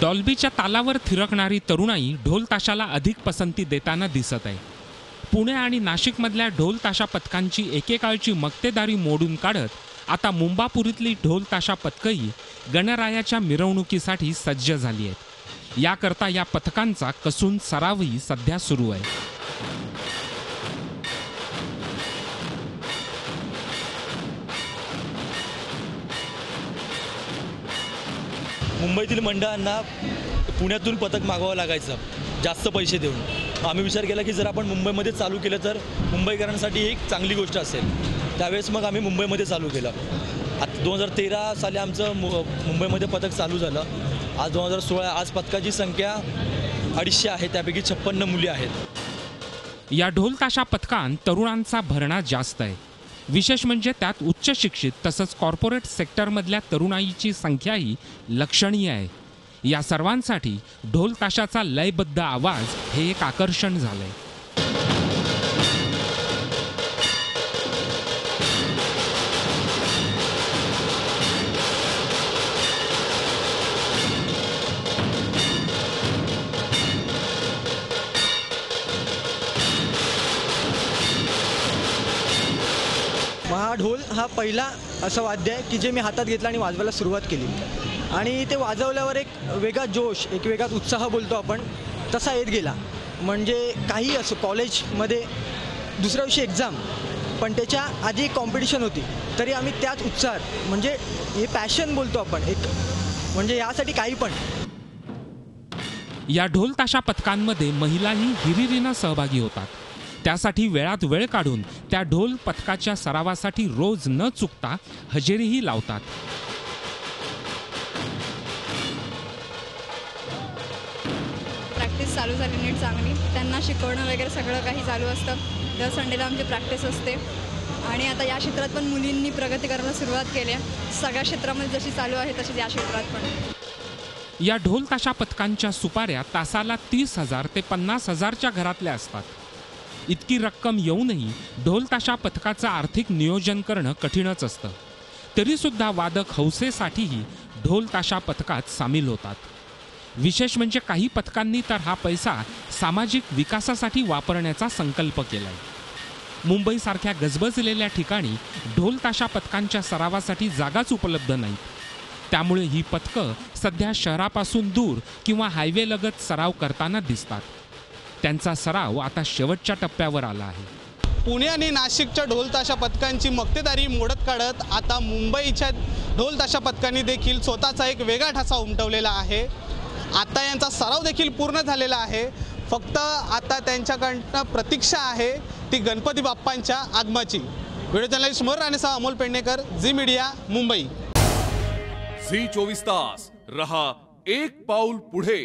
डॉल्बीच्या तालावर थिरकणारी तरुणाई ढोल ताशाला अधिक पसंती देताना दिसत आहे। पुणे आणि नाशिकमधल्या ढोल ताशा पथकांची एकेकाळची मक्तेदारी मोडून काढत आता मुंबापुरीतली ढोल ताशा पथकही गणरायाच्या मिरवणुकीसाठी सज्ज झाली आहेत। याकरता या पथकांचा कसून सरावही सध्या सुरू आहे। मुंबईतील मंडळांना पुण्यातून पथक मागवावं लागायचं जास्त पैसे देऊन। आम्ही विचार केला की जर आपण मुंबईमध्ये चालू केलं तर मुंबईकरांसाठी एक चांगली गोष्ट असेल। त्यावेळेस मग आम्ही मुंबईमध्ये चालू केलं। आता 2013 साली आमचं मुंबईमध्ये पथक चालू झालं। आज 2016 आज पथकाची संख्या 250 आहे, त्यापैकी 56 मुली आहेत। या ढोल ताशा पथकांत तरुणांचा भरणा जास्त आहे। विशेष म्हणजे त्यात उच्च शिक्षित तसंच कॉर्पोरेट सेक्टरमधल्या तरुणाईची संख्याही लक्षणीय आहे। या सर्वांसाठी ढोल ताशाचा लयबद्ध आवाज हे एक आकर्षण झालंय। हा ढोल हा पहिला असं वाद्य आहे की जे मी हातात घेतला आणि वाजवायला सुरुवात केली आणि ते वाजवल्यावर एक वेगळा जोश, एक वेगळा उत्साह बोलतो आपण तसा येत गेला। म्हणजे काही असं कॉलेजमध्ये दुसऱ्या दिवशी एक्झाम, पण त्याच्या आधी एक कॉम्पिटिशन होती तरी आम्ही त्याच उत्साहात, म्हणजे हे पॅशन बोलतो आपण एक, म्हणजे यासाठी काही पण। या ढोल ताशा पथकांमध्ये महिलाही हिरिरीनं सहभागी होतात। त्यासाठी वेळात वेळ काढून त्या ढोल पथकाच्या सरावासाठी रोज न चुकता हजेरीही लावतात। प्रॅक्टिस चालू झाली नीट चांगली, त्यांना शिकवणं वगैरे सगळं काही चालू असतं। दर संडेला आमची प्रॅक्टिस असते आणि आता या क्षेत्रात पण मुलींनी प्रगती करायला सुरुवात केली आहे। सगळ्या क्षेत्रामध्ये जशी चालू आहे तशीच या क्षेत्रात पण। या ढोल ताशा पथकांच्या सुपाऱ्या तासाला 30,000 ते 50,000च्या घरातल्या असतात। इतकी रक्कम येऊनही ढोल ताशा पैशाचं आर्थिक नियोजन करणं कठीणच असतं। तरी सुद्धा वादक हौसेसाठीही ढोल ताशा पथकात सामील होतात। विशेष म्हणजे काही पथकांनी तर हा पैसा सामाजिक विकासासाठी वापरण्याचा संकल्प केलाय। मुंबईसारख्या गजबजलेल्या ठिकाणी ढोल ताशा पथकांच्या सरावासाठी जागाच उपलब्ध नाहीत। त्यामुळे ही पथकं सध्या शहरापासून दूर किंवा हायवे लगत सराव करताना दिसतात। त्यांचा सराव आता शेवटच्या टप्प्यावर आला आहे। पुणे आणि नाशिकच्या ढोल ताशा पथकांची मक्तेदारी मोडत काढत आता मुंबईच्या ढोल ताशा पथकांनी देखील स्वतःचा एक वेगळा ठसा उमटवलेला आहे। आता यांचा सराव देखील पूर्ण झालेला आहे। फक्त आता त्यांच्याकडनं प्रतीक्षा आहे ती गणपती बाप्पांच्या आगमनाची। व्हिडिओ जर्नलिस्ट मोर राणेसह Amol Pednekar, Zee media, Mumbai. Zee 24 तास रहा एक पाऊल पुढे।